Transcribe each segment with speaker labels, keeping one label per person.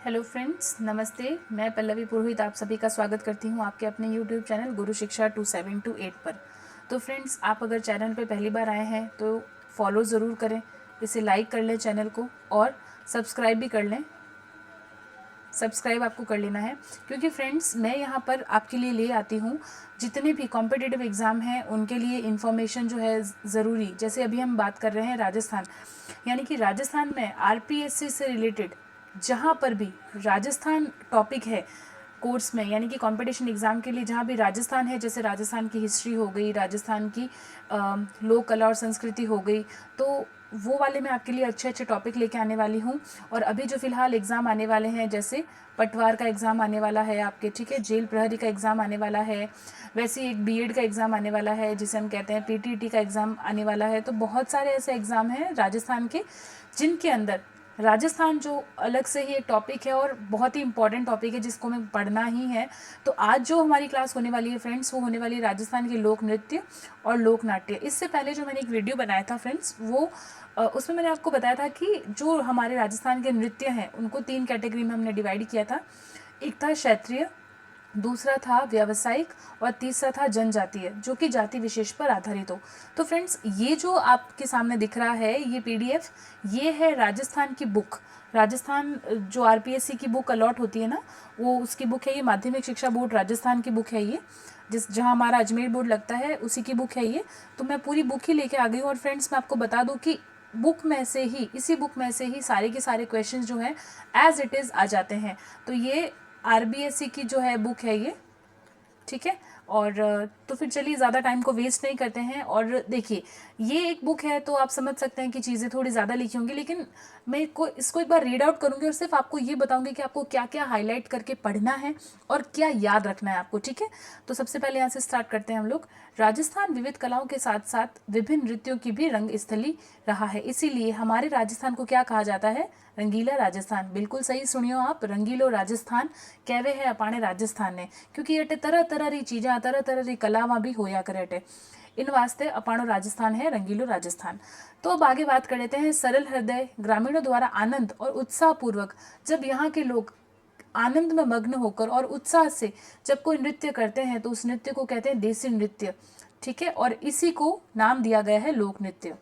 Speaker 1: Hello friends, नमस्ते। मैं पल्लवी पुरोहित आप सभी का स्वागत करती हूँ आपके अपने यूट्यूब चैनल गुरु शिक्षा 2728 पर। तो फ्रेंड्स, आप अगर चैनल पे पहली बार आए हैं तो फॉलो ज़रूर करें, इसे लाइक कर लें चैनल को और सब्सक्राइब भी कर लें। सब्सक्राइब आपको कर लेना है क्योंकि फ्रेंड्स मैं यहाँ पर आपके लिए ले आती हूँ जितने भी कॉम्पिटिटिव एग्ज़ाम हैं उनके लिए इन्फॉर्मेशन जो है ज़रूरी। जैसे अभी हम बात कर रहे हैं राजस्थान, यानी कि राजस्थान में आरपीएससी से रिलेटेड जहाँ पर भी राजस्थान टॉपिक है कोर्स में, यानी कि कंपटीशन एग्ज़ाम के लिए जहाँ भी राजस्थान है, जैसे राजस्थान की हिस्ट्री हो गई, राजस्थान की लोक कला और संस्कृति हो गई, तो वो वाले मैं आपके लिए अच्छे अच्छे टॉपिक लेके आने वाली हूँ। और अभी जो फ़िलहाल एग्ज़ाम आने वाले हैं, जैसे पटवार का एग्ज़ाम आने वाला है आपके, ठीक है, जेल प्रहरी का एग्ज़ाम आने वाला है, वैसे एक बीएड का एग्ज़ाम आने वाला है जिसे हम कहते हैं पीटीटी का एग्ज़ाम आने वाला है। तो बहुत सारे ऐसे एग्ज़ाम हैं राजस्थान के जिनके अंदर राजस्थान जो अलग से ही एक टॉपिक है और बहुत ही इंपॉर्टेंट टॉपिक है जिसको हमें पढ़ना ही है। तो आज जो हमारी क्लास होने वाली है फ्रेंड्स, वो होने वाली है राजस्थान के लोक नृत्य और लोक नाट्य। इससे पहले जो मैंने एक वीडियो बनाया था फ्रेंड्स, वो उसमें मैंने आपको बताया था कि जो हमारे राजस्थान के नृत्य हैं उनको 3 कैटेगरी में हमने डिवाइड किया था। एक था क्षेत्रीय, दूसरा था व्यावसायिक और तीसरा था जनजातीय, जो कि जाति विशेष पर आधारित हो। तो फ्रेंड्स, ये जो आपके सामने दिख रहा है ये पीडीएफ, ये है राजस्थान की बुक। राजस्थान जो आरपीएससी की बुक अलॉट होती है ना, वो उसकी बुक है ये। माध्यमिक शिक्षा बोर्ड राजस्थान की बुक है ये, जहाँ हमारा अजमेर बोर्ड लगता है उसी की बुक है ये। तो मैं पूरी बुक ही लेके आ गई हूँ। और फ्रेंड्स, मैं आपको बता दूँ कि बुक में से ही, इसी बुक में से ही सारे के सारे क्वेश्चंस जो हैं एज इट इज़ आ जाते हैं। तो ये आरबीएससी की जो है बुक है ये, ठीक है। और तो फिर चलिए ज़्यादा टाइम को वेस्ट नहीं करते हैं। और देखिए, ये एक बुक है तो आप समझ सकते हैं कि चीज़ें थोड़ी ज़्यादा लिखी होंगी, लेकिन मैं इसको एक बार रीड आउट करूँगी और सिर्फ आपको ये बताऊँगी कि आपको क्या क्या हाईलाइट करके पढ़ना है और क्या याद रखना है आपको, ठीक है। तो सबसे पहले यहाँ से स्टार्ट करते हैं हम लोग। राजस्थान विविध कलाओं के साथ साथ विभिन्न नृत्यों की भी रंग स्थली रहा है, इसीलिए हमारे राजस्थान को क्या कहा जाता है? रंगीला राजस्थान। बिल्कुल सही सुनियो आप, रंगीलो राजस्थान कहवे है अपाने राजस्थान ने, क्योंकि अटे तरह तरह री चीज़ा, तरह तरह री कलावां भी होया करे अटे। इन वास्ते अपाणो राजस्थान है रंगीलो राजस्थान। तो अब आगे बात कर लेते हैं। सरल हृदय ग्रामीणों द्वारा आनंद और उत्साह पूर्वक जब यहाँ के लोग आनंद में मग्न होकर और उत्साह से जब कोई नृत्य करते हैं तो उस नृत्य को कहते हैं देसी नृत्य, ठीक है। और इसी को नाम दिया गया है लोक नृत्य।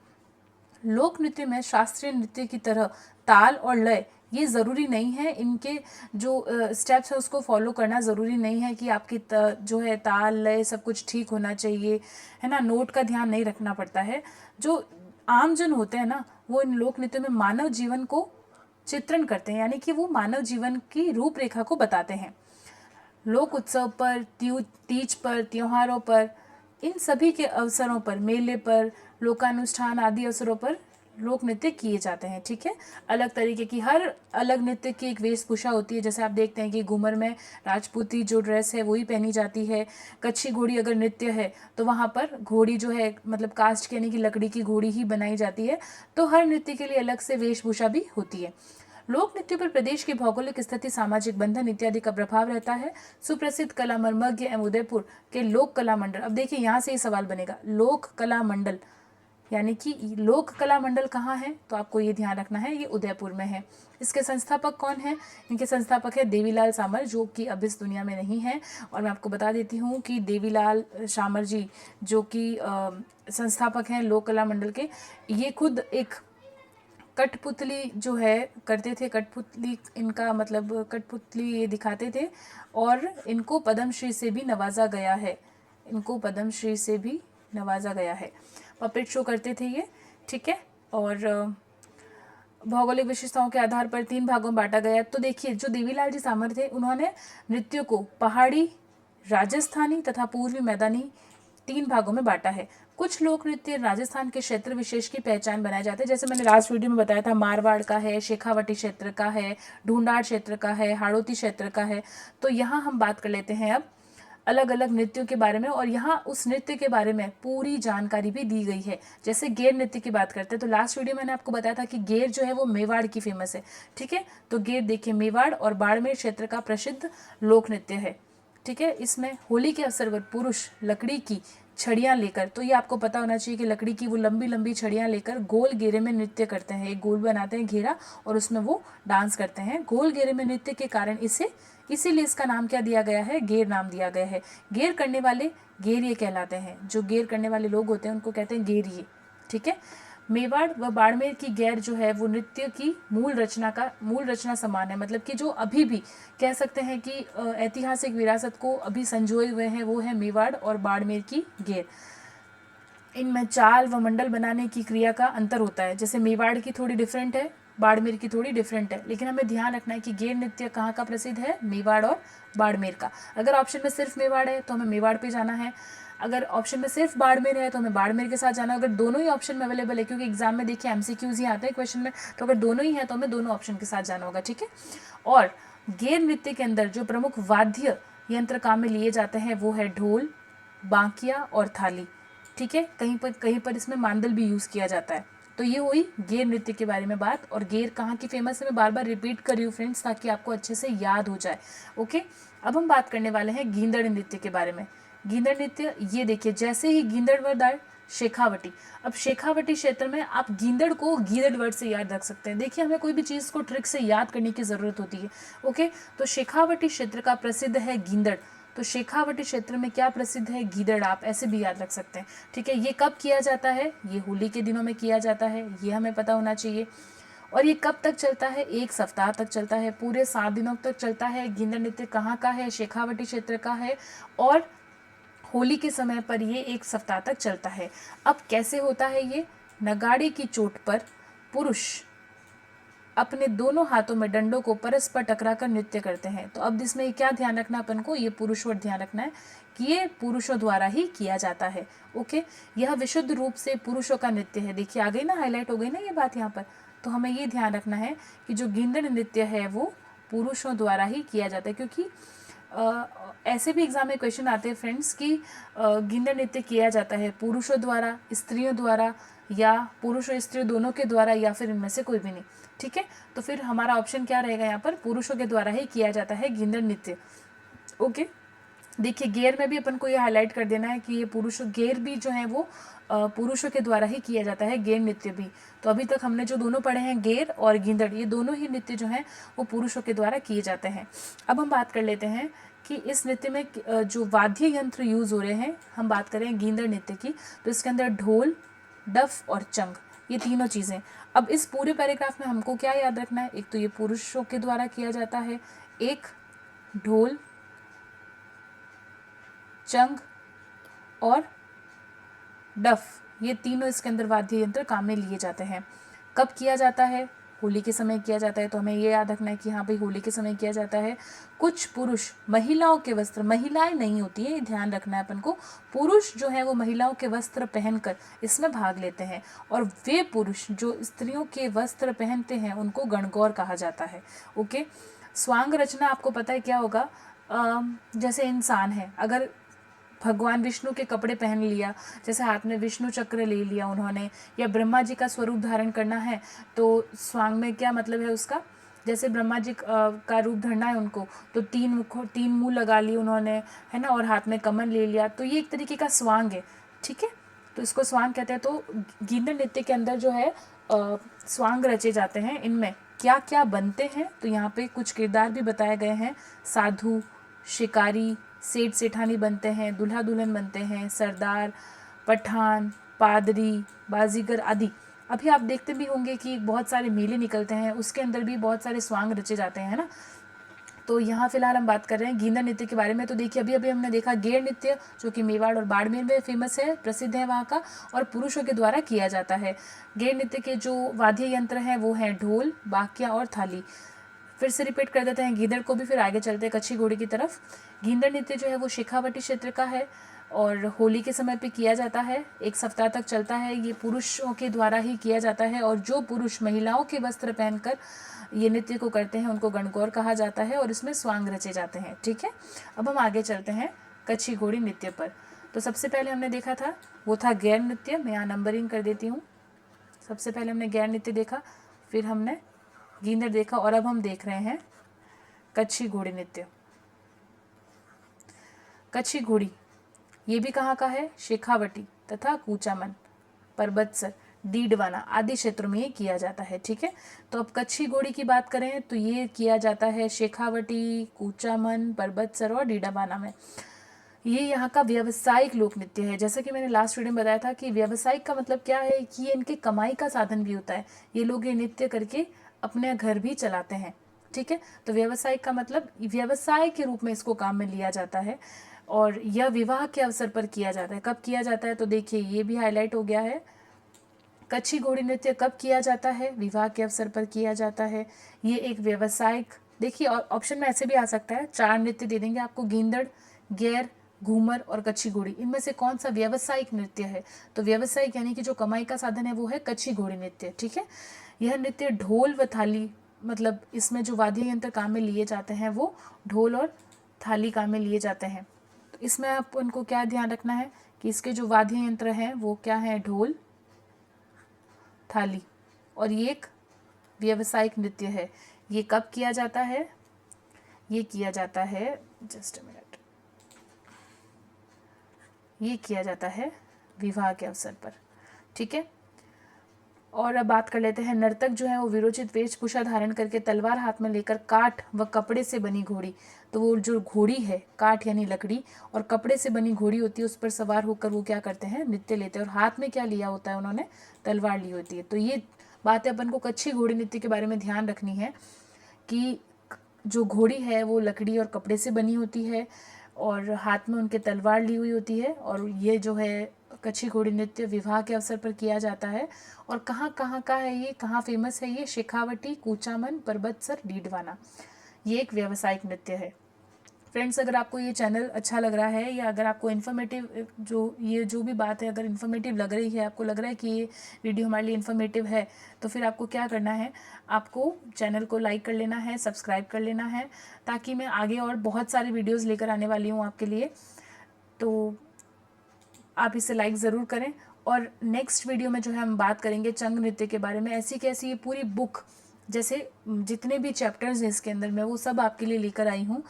Speaker 1: लोक नृत्य में शास्त्रीय नृत्य की तरह ताल और लय ये ज़रूरी नहीं है, इनके जो स्टेप्स है उसको फॉलो करना ज़रूरी नहीं है कि आपकी जो है ताल लय सब कुछ ठीक होना चाहिए, है ना। नोट का ध्यान नहीं रखना पड़ता है। जो आम जन होते हैं ना, वो इन लोक नृत्य में मानव जीवन को चित्रण करते हैं, यानी कि वो मानव जीवन की रूपरेखा को बताते हैं। लोक उत्सव पर, तीज पर, त्योहारों पर, इन सभी के अवसरों पर, मेले पर, लोकानुष्ठान आदि अवसरों पर लोक नृत्य किए जाते हैं, ठीक है। अलग तरीके की, हर अलग नृत्य की एक वेशभूषा होती है। जैसे आप देखते हैं कि घूमर में राजपूती जो ड्रेस है वही पहनी जाती है। कच्छी घोड़ी अगर नृत्य है तो वहाँ पर घोड़ी जो है मतलब कास्ट के यानी कि लकड़ी की घोड़ी ही बनाई जाती है। तो हर नृत्य के लिए अलग से वेशभूषा भी होती है। लोक नृत्य पर प्रदेश की भौगोलिक स्थिति, सामाजिक बंधन इत्यादि का प्रभाव रहता है। सुप्रसिद्ध कला मर्मज्ञ एवं उदयपुर के लोक कला मंडल। अब देखिए यहाँ से ही सवाल बनेगा, लोक कला मंडल यानी कि लोक कला मंडल कहाँ है? तो आपको ये ध्यान रखना है, ये उदयपुर में है। इसके संस्थापक कौन है? इनके संस्थापक है देवीलाल सामर, जो कि अब इस दुनिया में नहीं है। और मैं आपको बता देती हूँ कि देवीलाल सामर जी जो कि संस्थापक हैं लोक कला मंडल के, ये खुद एक कठपुतली जो है करते थे। कठपुतली इनका मतलब कठपुतली ये दिखाते थे और इनको पद्मश्री से भी नवाजा गया है। इनको पद्मश्री से भी नवाजा गया है। पपेट शो करते थे ये, ठीक है। और भौगोलिक विशेषताओं के आधार पर 3 भागों में बांटा गया। तो देखिए, जो देवीलाल जी सामर थे उन्होंने नृत्य को पहाड़ी, राजस्थानी तथा पूर्वी मैदानी 3 भागों में बांटा है। कुछ लोक नृत्य राजस्थान के क्षेत्र विशेष की पहचान बनाए जाते हैं। जैसे मैंने लास्ट वीडियो में बताया था, मारवाड़ का है, शेखावटी क्षेत्र का है, ढूंढाड़ क्षेत्र का है, हाड़ौती क्षेत्र का है। तो यहाँ हम बात कर लेते हैं अब अलग अलग नृत्यों के बारे में, और यहाँ उस नृत्य के बारे में पूरी जानकारी भी दी गई है। जैसे गेर नृत्य की बात करते हैं तो लास्ट वीडियो मैंने आपको बताया था कि गेर जो है वो मेवाड़ की फेमस है, ठीक है। तो गेर देखिए मेवाड़ और बाड़मेर क्षेत्र का प्रसिद्ध लोक नृत्य है, ठीक है। इसमें होली के अवसर पर पुरुष लकड़ी की छड़ियाँ लेकर, तो ये आपको पता होना चाहिए कि लकड़ी की वो लंबी लंबी छड़ियाँ लेकर गोल घेरे में नृत्य करते हैं। एक गोल बनाते हैं घेरा और उसमें वो डांस करते हैं। गोल घेरे में नृत्य के कारण इसीलिए इसका नाम क्या दिया गया है, गेर नाम दिया गया है। गेर करने वाले गेरिये कहलाते हैं। जो गेर करने वाले लोग होते हैं उनको कहते हैं गेरिये। ठीक है। मेवाड़ व बाड़मेर की गैर जो है वो नृत्य की मूल रचना समान है। मतलब कि जो अभी भी कह सकते हैं कि ऐतिहासिक विरासत को अभी संजोए हुए हैं वो है मेवाड़ और बाड़मेर की गैर। इनमें चाल व मंडल बनाने की क्रिया का अंतर होता है। जैसे मेवाड़ की थोड़ी डिफरेंट है, बाड़मेर की थोड़ी डिफरेंट है, लेकिन हमें ध्यान रखना है कि गेर नृत्य कहाँ का प्रसिद्ध है, मेवाड़ और बाड़मेर का। अगर ऑप्शन में सिर्फ मेवाड़ है तो हमें मेवाड़ पे जाना है, अगर ऑप्शन में सिर्फ बाड़मेर है तो हमें बाड़मेर के साथ जाना है। अगर दोनों ही ऑप्शन में अवेलेबल है, क्योंकि एग्जाम में देखिए एमसीक्यूज ही आते हैं क्वेश्चन में, तो अगर दोनों ही है तो हमें दोनों ऑप्शन के साथ जाना होगा। ठीक है। और गेर नृत्य के अंदर जो प्रमुख वाद्य यंत्र काम में लिए जाते हैं वो है ढोल, बांकिया और थाली। ठीक है। कहीं पर इसमें मांदल भी यूज़ किया जाता है। तो ये हुई गेर नृत्य के बारे में बात। और गेर कहाँ की फेमस है मैं बार बार रिपीट कर रही हूँ फ्रेंड्स, ताकि आपको अच्छे से याद हो जाए। ओके। अब हम बात करने वाले हैं गींदड़ नृत्य के बारे में। गींदड़ नृत्य, ये देखिए, जैसे ही गींदड़ वर्ड आए शेखावटी। अब शेखावटी क्षेत्र में आप गींदड़ को गीदड़ वर्ड से याद रख सकते हैं। देखिए, हमें कोई भी चीज़ को ट्रिक से याद करने की ज़रूरत होती है। ओके। तो शेखावटी क्षेत्र का प्रसिद्ध है गींदड़। तो शेखावटी क्षेत्र में क्या प्रसिद्ध है, गीदड़, आप ऐसे भी याद रख सकते हैं। ठीक है। ये कब किया जाता है, ये होली के दिनों में किया जाता है, ये हमें पता होना चाहिए। और ये कब तक चलता है, 1 सप्ताह तक चलता है, पूरे 7 दिनों तक चलता है। गींदड़ नृत्य कहाँ का है, शेखावटी क्षेत्र का है। और होली के समय पर ये 1 सप्ताह तक चलता है। अब कैसे होता है ये, नगाड़े की चोट पर पुरुष अपने दोनों हाथों में डंडों को परस्पर टकराकर नृत्य करते हैं। तो अब इसमें क्या ध्यान रखना अपन को, ये पुरुष वर्ड ध्यान रखना है कि ये पुरुषों द्वारा ही किया जाता है। ओके। यह विशुद्ध रूप से पुरुषों का नृत्य है। देखिए, आ गई ना, हाईलाइट हो गई ना ये बात यहाँ पर। तो हमें ये ध्यान रखना है कि जो गींदड़ नृत्य है वो पुरुषों द्वारा ही किया जाता है। क्योंकि ऐसे भी एग्जाम में क्वेश्चन आते हैं फ्रेंड्स कि गींदड़ नृत्य किया जाता है पुरुषों द्वारा, स्त्रियों द्वारा, या पुरुष और स्त्री दोनों के द्वारा, या फिर इनमें से कोई भी नहीं। ठीक है। तो फिर हमारा ऑप्शन क्या रहेगा यहाँ पर, पुरुषों के द्वारा ही किया जाता है गींदड़ नृत्य। ओके। देखिए, गेर में भी अपन को ये हाईलाइट कर देना है कि ये पुरुष गेर भी जो है वो पुरुषों के द्वारा ही किया जाता है, गेर नृत्य भी। तो अभी तक हमने जो दोनों पढ़े हैं, गेर और गींदड़, ये दोनों ही नृत्य जो हैं वो पुरुषों के द्वारा किए जाते हैं। अब हम बात कर लेते हैं कि इस नृत्य में जो वाद्य यंत्र यूज़ हो रहे हैं, हम बात करें गींदड़ नृत्य की, तो इसके अंदर ढोल, डफ और चंग, ये तीनों चीज़ें। अब इस पूरे पैराग्राफ में हमको क्या याद रखना है, एक तो ये पुरुषों के द्वारा किया जाता है, एक ढोल, चंग और डफ, ये तीनों इसके अंदर वाद्य यंत्र काम में लिए जाते हैं। कब किया जाता है, होली के समय किया जाता है। तो हमें ये याद रखना है कि हाँ भाई, होली के समय किया जाता है। कुछ पुरुष महिलाओं के वस्त्र, महिलाएं नहीं होती है, ये ध्यान रखना है अपन को, पुरुष जो है वो महिलाओं के वस्त्र पहनकर इसमें भाग लेते हैं। और वे पुरुष जो स्त्रियों के वस्त्र पहनते हैं उनको गणगौर कहा जाता है। ओके। स्वांग रचना आपको पता है क्या होगा, जैसे इंसान है, अगर भगवान विष्णु के कपड़े पहन लिया, जैसे हाथ में विष्णु चक्र ले लिया उन्होंने, या ब्रह्मा जी का स्वरूप धारण करना है, तो स्वांग में क्या मतलब है उसका, जैसे ब्रह्मा जी का रूप धरना है उनको, तो 3 मुंह लगा लिए उन्होंने, है ना, और हाथ में कमल ले लिया, तो ये एक तरीके का स्वांग है। ठीक है। तो इसको स्वांग कहते हैं। तो गींदड़ नृत्य के अंदर जो है स्वांग रचे जाते हैं। इनमें क्या क्या बनते हैं, तो यहाँ पे कुछ किरदार भी बताए गए हैं। साधु, शिकारी, सेठ सेठानी बनते हैं, दूल्हा दुल्हन बनते हैं, सरदार, पठान, पादरी, बाजीगर आदि। अभी आप देखते भी होंगे कि बहुत सारे मेले निकलते हैं, उसके अंदर भी बहुत सारे स्वांग रचे जाते हैं, है ना। तो यहाँ फिलहाल हम बात कर रहे हैं गींदड़ नृत्य के बारे में। तो देखिए, अभी अभी हमने देखा गेर नृत्य, जो कि मेवाड़ और बाड़मेर में फेमस है, प्रसिद्ध है वहाँ का, और पुरुषों के द्वारा किया जाता है। गेर नृत्य के जो वाद्य यंत्र हैं वो हैं ढोल, बाकिया और थाली। फिर से रिपीट कर देते हैं गीदड़ को भी, फिर आगे चलते हैं कच्ची घोड़ी की तरफ। गींदड़ नृत्य जो है वो शेखावटी क्षेत्र का है और होली के समय पे किया जाता है, 1 सप्ताह तक चलता है। ये पुरुषों के द्वारा ही किया जाता है, और जो पुरुष महिलाओं के वस्त्र पहनकर ये नृत्य को करते हैं उनको गणगौर कहा जाता है, और इसमें स्वांग रचे जाते हैं। ठीक है। अब हम आगे चलते हैं कच्ची घोड़ी नृत्य पर। तो सबसे पहले हमने देखा था वो था गैर नृत्य, मैं यहाँ नंबरिंग कर देती हूँ। सबसे पहले हमने गैर नृत्य देखा, फिर हमने गींदड़ देखा, और अब हम देख रहे हैं कच्ची घोड़ी नृत्य। कच्ची घोड़ी ये भी कहाँ का है, शेखावटी तथा कूचामन, परबतसर, डीडवाना आदि क्षेत्रों में ये किया जाता है। ठीक है, तो अब कच्छी घोड़ी की बात करें तो ये किया जाता है शेखावटी, कूचामन, परबतसर और डीडवाना में। ये यहाँ का व्यावसायिक लोक नृत्य है। जैसा कि मैंने लास्ट वीडियो में बताया था कि व्यावसायिक का मतलब क्या है कि ये इनके कमाई का साधन भी होता है। ये लोग ये नृत्य करके अपने घर भी चलाते हैं। ठीक है, तो व्यावसायिक का मतलब व्यवसाय के रूप में इसको काम में लिया जाता है और यह विवाह के अवसर पर किया जाता है। कब किया जाता है तो देखिए ये भी हाईलाइट हो गया है। कच्छी घोड़ी नृत्य कब किया जाता है, विवाह के अवसर पर किया जाता है। ये एक व्यावसायिक, देखिए ऑप्शन में ऐसे भी आ सकता है, 4 नृत्य दे देंगे आपको, गेंदड़, गैर, घूमर और कच्छी घोड़ी। इनमें से कौन सा व्यावसायिक नृत्य है, तो व्यावसायिक यानी कि जो कमाई का साधन है वो है कच्छी घोड़ी नृत्य। ठीक है, यह नृत्य ढोल व थाली, मतलब इसमें जो वाद्य यंत्र काम में लिए जाते हैं वो ढोल और थाली काम में लिए जाते हैं। तो इसमें आप उनको क्या ध्यान रखना है कि इसके जो वाद्य यंत्र हैं वो क्या है, ढोल, थाली, और ये एक व्यावसायिक नृत्य है। ये कब किया जाता है, ये किया जाता है, जस्ट अ मिनट, ये किया जाता है विवाह के अवसर पर। ठीक है, और अब बात कर लेते हैं, नर्तक जो है वो विरोचित वेशभूषा धारण करके तलवार हाथ में लेकर काठ व कपड़े से बनी घोड़ी, तो वो जो घोड़ी है काठ यानी लकड़ी और कपड़े से बनी घोड़ी होती है, उस पर सवार होकर वो क्या करते हैं, नृत्य लेते हैं। और हाथ में क्या लिया होता है उन्होंने, तलवार ली होती है। तो ये बातें अपन को कच्छी घोड़ी नृत्य के बारे में ध्यान रखनी है कि जो घोड़ी है वो लकड़ी और कपड़े से बनी होती है और हाथ में उनके तलवार ली हुई होती है। और ये जो है कच्छी घोड़ी नृत्य विवाह के अवसर पर किया जाता है। और कहाँ कहाँ का है ये, कहाँ फेमस है ये, शेखावटी, कूचामन, परबतसर, डीडवाना। ये एक व्यावसायिक नृत्य है। फ्रेंड्स, अगर आपको ये चैनल अच्छा लग रहा है या अगर आपको इन्फॉर्मेटिव जो भी बात है अगर इन्फॉर्मेटिव लग रही है, आपको लग रहा है कि ये वीडियो हमारे लिए इन्फॉर्मेटिव है, तो फिर आपको क्या करना है, आपको चैनल को लाइक कर लेना है, सब्सक्राइब कर लेना है, ताकि मैं आगे और बहुत सारी वीडियोज़ लेकर आने वाली हूँ आपके लिए। तो आप इसे लाइक ज़रूर करें। और नेक्स्ट वीडियो में जो है हम बात करेंगे चंग नृत्य के बारे में। ऐसी कैसी ये पूरी बुक, जैसे जितने भी चैप्टर्स हैं इसके अंदर मैं वो सब आपके लिए लेकर आई हूँ।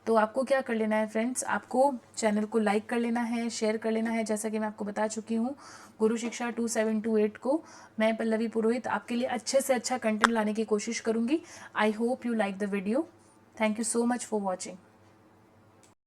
Speaker 1: तो आपको क्या कर लेना है फ्रेंड्स, आपको चैनल को लाइक कर लेना है, शेयर कर लेना है। जैसा कि मैं आपको बता चुकी हूँ, गुरु शिक्षा 2728 को मैं पल्लवी पुरोहित आपके लिए अच्छे से अच्छा कंटेंट लाने की कोशिश करूँगी। I hope you like the video. Thank you so much for watching.